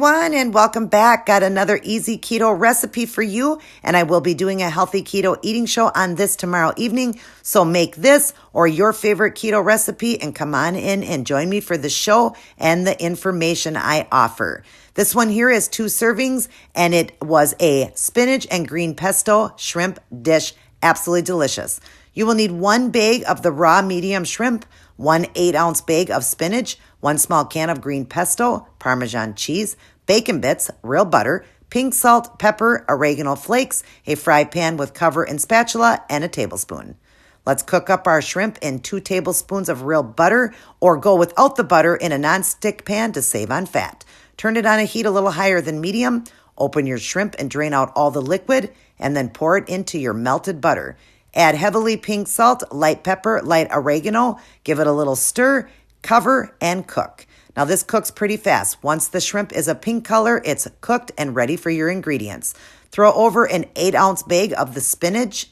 everyone, and welcome back. Got another easy keto recipe for you, and I will be doing a healthy keto eating show on this tomorrow evening. So make this or your favorite keto recipe and come on in and join me for the show and the information I offer. This one here is 2 servings, and it was a spinach and green pesto shrimp dish. Absolutely delicious. You will need 1 bag of the raw medium shrimp, 1 8-ounce bag of spinach, 1 small can of green pesto, Parmesan cheese, bacon bits, real butter, pink salt, pepper, oregano flakes, a fry pan with cover and spatula, and a tablespoon. Let's cook up our shrimp in 2 tablespoons of real butter, or go without the butter in a non-stick pan to save on fat. Turn it on a heat a little higher than medium. Open your shrimp and drain out all the liquid, and then pour it into your melted butter. Add heavily pink salt, light pepper, light oregano. Give it a little stir, cover, and cook. Now this cooks pretty fast. Once the shrimp is a pink color, it's cooked and ready for your ingredients. Throw over an 8-ounce bag of the spinach,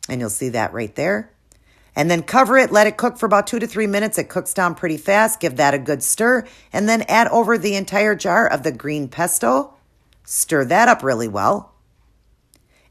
and you'll see that right there. And then cover it, let it cook for about 2 to 3 minutes. It cooks down pretty fast. Give that a good stir, and then add over the entire jar of the green pesto. Stir that up really well.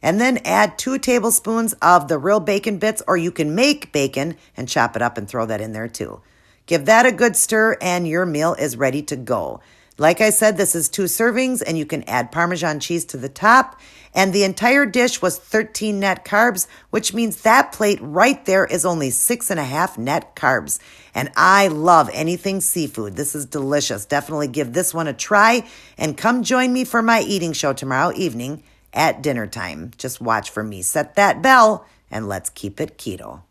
And then add 2 tablespoons of the real bacon bits, or you can make bacon and chop it up and throw that in there too. Give that a good stir, and your meal is ready to go. Like I said, this is 2 servings, and you can add Parmesan cheese to the top. And the entire dish was 13 net carbs, which means that plate right there is only 6.5 net carbs. And I love anything seafood. This is delicious. Definitely give this one a try, and come join me for my eating show tomorrow evening at dinner time. Just watch for me. Set that bell, and let's keep it keto.